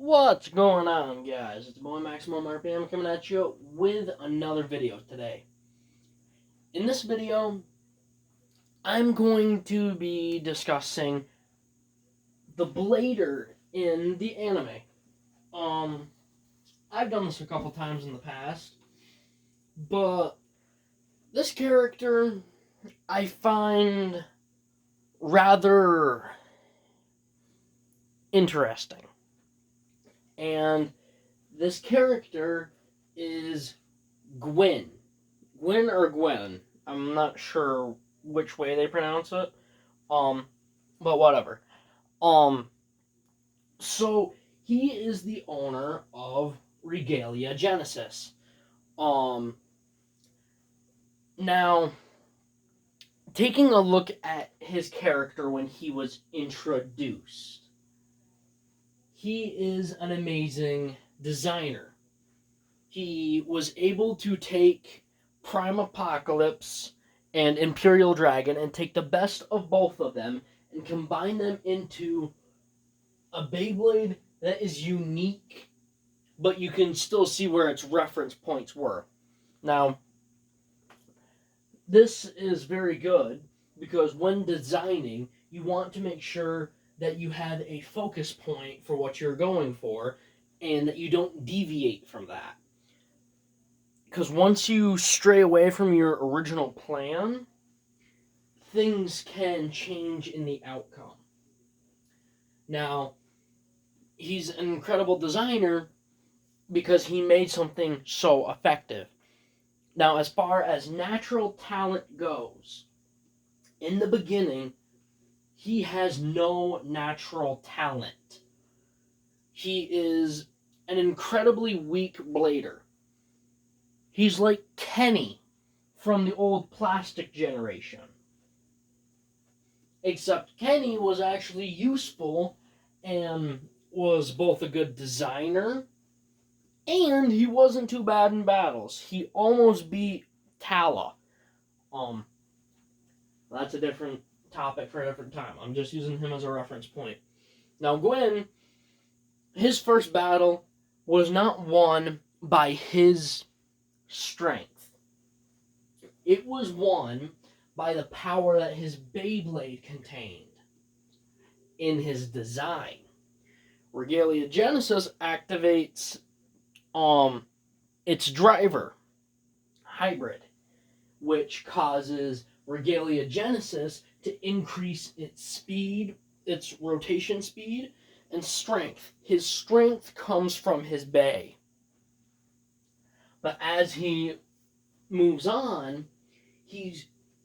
What's going on, guys? It's boy Maximum RPM coming at you with another video today. In this video, I'm going to be discussing the Blader in the anime. I've done this a couple times in the past, but this character I find rather interesting. And this character is Gwen. Gwen or Gwen. I'm not sure which way they pronounce it. But whatever. So he is the owner of Regalia Genesis. Now, taking a look at his character when he was introduced, he is an amazing designer. He was able to take Prime Apocalypse and Imperial Dragon and take the best of both of them and combine them into a Beyblade that is unique, but you can still see where its reference points were. Now, this is very good because when designing, you want to make sure that you have a focus point for what you're going for and that you don't deviate from that. Because once you stray away from your original plan, things can change in the outcome. Now, he's an incredible designer because he made something so effective. Now, as far as natural talent goes, in the beginning, he has no natural talent. He is an incredibly weak blader. He's like Kenny from the old plastic generation. Except Kenny was actually useful and was both a good designer and he wasn't too bad in battles. He almost beat Tala. That's a different topic for a different time. I'm just using him as a reference point. Now, Gwen, his first battle was not won by his strength. It was won by the power that his Beyblade contained in his design. Regalia Genesis activates its driver, hybrid, which causes Regalia Genesis to increase its speed, its rotation speed, and strength. His strength comes from his bay. But as he moves on, he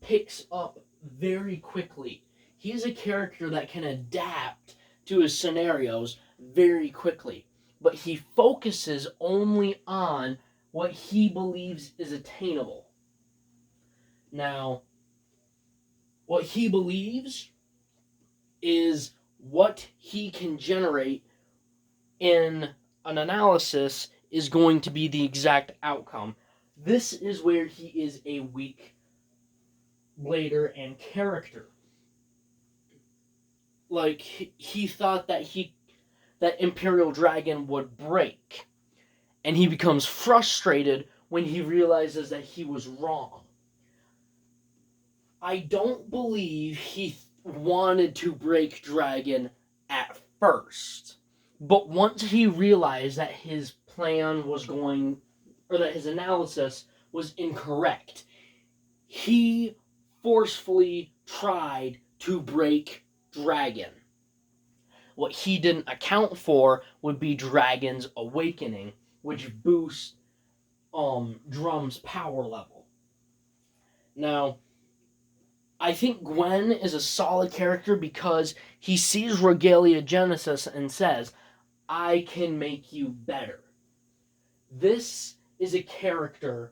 picks up very quickly. He's a character that can adapt to his scenarios very quickly. But he focuses only on what he believes is attainable. Now, what he believes is what he can generate in an analysis is going to be the exact outcome. This is where he is a weak blader and character. Like, he thought that Imperial Dragon would break. And he becomes frustrated when he realizes that he was wrong. I don't believe he wanted to break Dragon at first. But once he realized that his plan was going, or that his analysis was incorrect, he forcefully tried to break Dragon. What he didn't account for would be Dragon's awakening, which boosts Drum's power level. Now, I think Gwen is a solid character because he sees Regalia Genesis and says, I can make you better. This is a character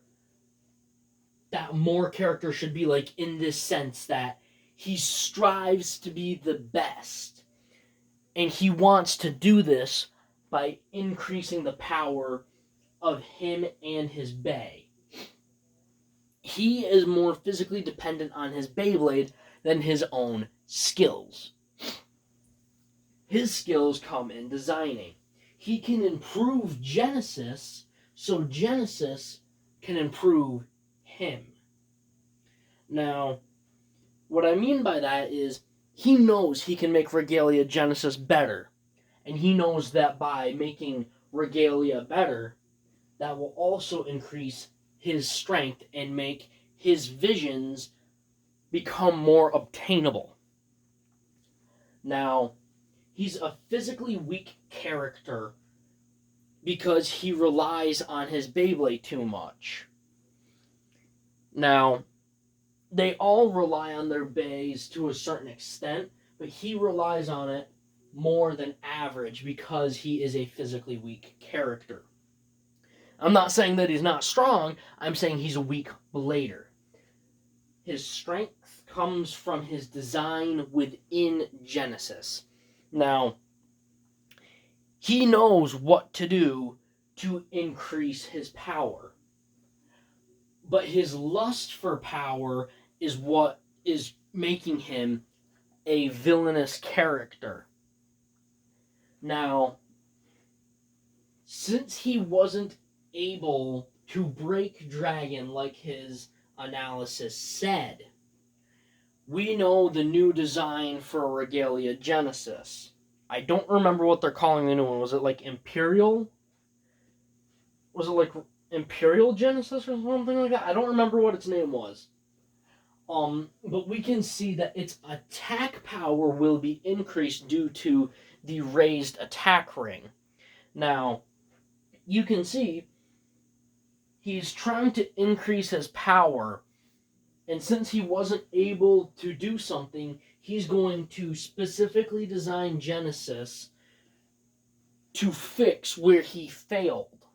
that more characters should be like, in this sense that he strives to be the best. And he wants to do this by increasing the power of him and his bay. He is more physically dependent on his Beyblade than his own skills. His skills come in designing. he can improve Genesis so Genesis can improve him. Now, what I mean by that is he knows he can make Regalia Genesis better. And he knows that by making Regalia better, that will also increase his strength and make his visions become more obtainable. Now, he's a physically weak character because he relies on his Beyblade too much. Now, they all rely on their bays to a certain extent, but he relies on it more than average because he is a physically weak character. I'm not saying that he's not strong, I'm saying he's a weak blader. His strength comes from his design within Genesis. Now, he knows what to do to increase his power. But his lust for power is what is making him a villainous character. Now, since he wasn't able to break Dragon like his analysis said, we know the new design for Regalia Genesis. I don't remember what they're calling the new one. Was it like Imperial? Was it like Imperial Genesis or something like that? I don't remember what its name was. But we can see that its attack power will be increased due to the raised attack ring. Now, you can see he's trying to increase his power, and since he wasn't able to do something, he's going to specifically design Genesis to fix where he failed.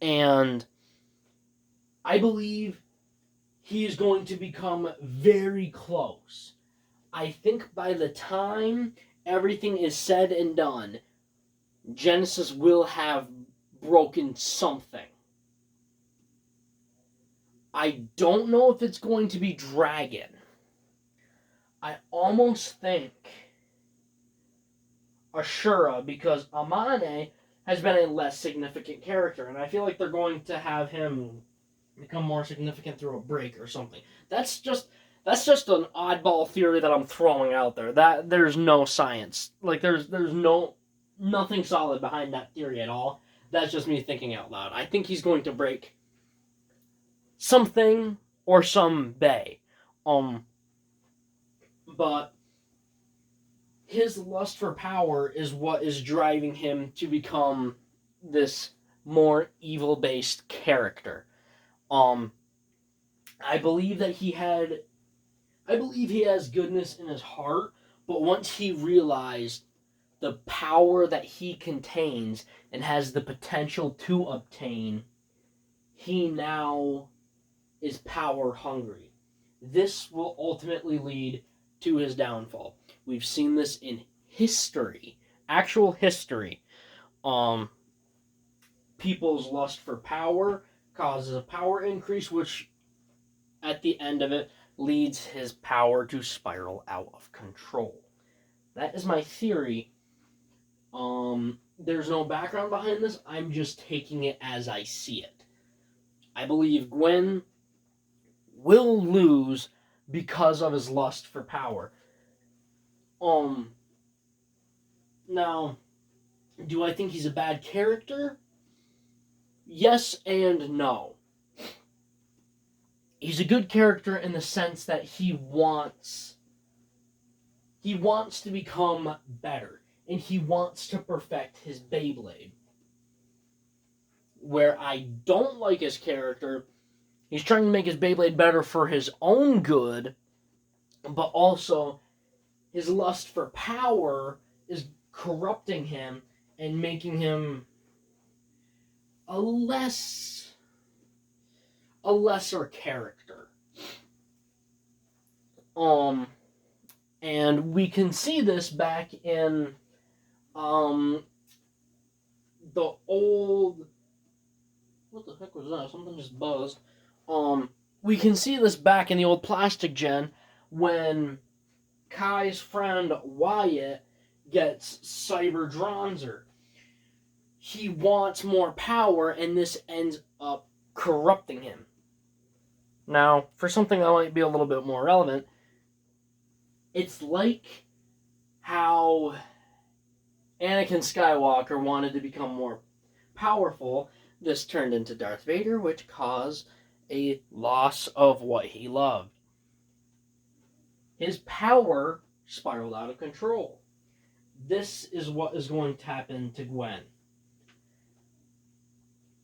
And I believe he is going to become very close. I think by the time everything is said and done, Genesis will have broken something. I don't know if it's going to be Dragon. I almost think Ashura, because Amane has been a less significant character, and I feel like they're going to have him become more significant through a break or something. That's just an oddball theory that I'm throwing out there. That there's no science. Like there's nothing solid behind that theory at all. That's just me thinking out loud. I think he's going to break something or some bay. But his lust for power is what is driving him to become this more evil-based character. I believe he has goodness in his heart, but once he realized the power that he contains and has the potential to obtain, he now is power hungry. This will ultimately lead to his downfall. We've seen this in history, actual history. People's lust for power causes a power increase, which at the end of it leads his power to spiral out of control. That is my theory. There's no background behind this. I'm just taking it as I see it. I believe Gwen will lose because of his lust for power. Now, do I think he's a bad character? Yes and no. He's a good character in the sense that he wants to become better, and he wants to perfect his Beyblade. Where I don't like his character, he's trying to make his Beyblade better for his own good, but also his lust for power is corrupting him and making him a lesser character. And we can see this back in the old... What the heck was that? Something just buzzed. We can see this back in the old Plastic Gen when Kai's friend Wyatt gets Cyber Dronzer. he wants more power, and this ends up corrupting him. Now, for something that might be a little bit more relevant, it's like how Anakin Skywalker wanted to become more powerful. This turned into Darth Vader, which caused a loss of what he loved. His power spiraled out of control. This is what is going to happen to Gwen.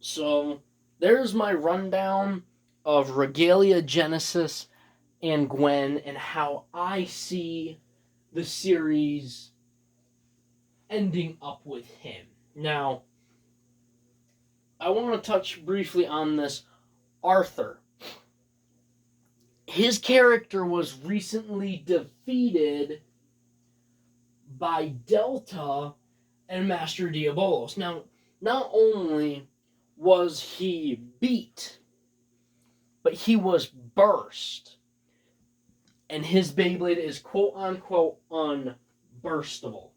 So, there's my rundown of Regalia, Genesis, and Gwen, and how I see the series ending up with him. Now, I want to touch briefly on this Arthur. His character was recently defeated by Delta and Master Diabolos. Now, not only was he beat, but he was burst. And his Beyblade is quote-unquote unburstable.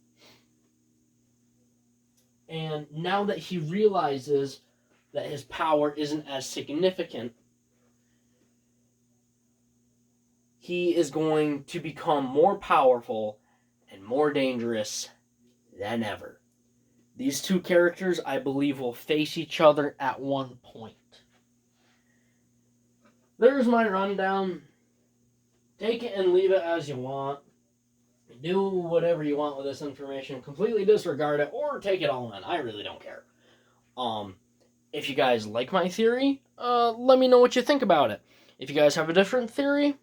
And now that he realizes that his power isn't as significant, he is going to become more powerful and more dangerous than ever. These two characters, I believe, will face each other at one point. There's my rundown. Take it and leave it as you want. Do whatever you want with this information. Completely disregard it or take it all in. I really don't care. If you guys like my theory, let me know what you think about it. If you guys have a different theory,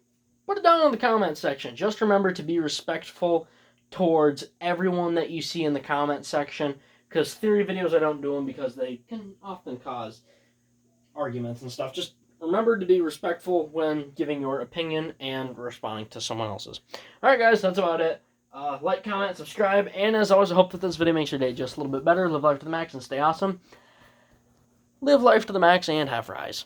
put it down in the comment section. Just remember to be respectful towards everyone that you see in the comment section, because theory videos, I don't do them because they can often cause arguments and stuff. Just remember to be respectful when giving your opinion and responding to someone else's. Alright guys, that's about it. Like, comment, subscribe, and as always, I hope that this video makes your day just a little bit better. Live life to the max and stay awesome. Live life to the max and have fries.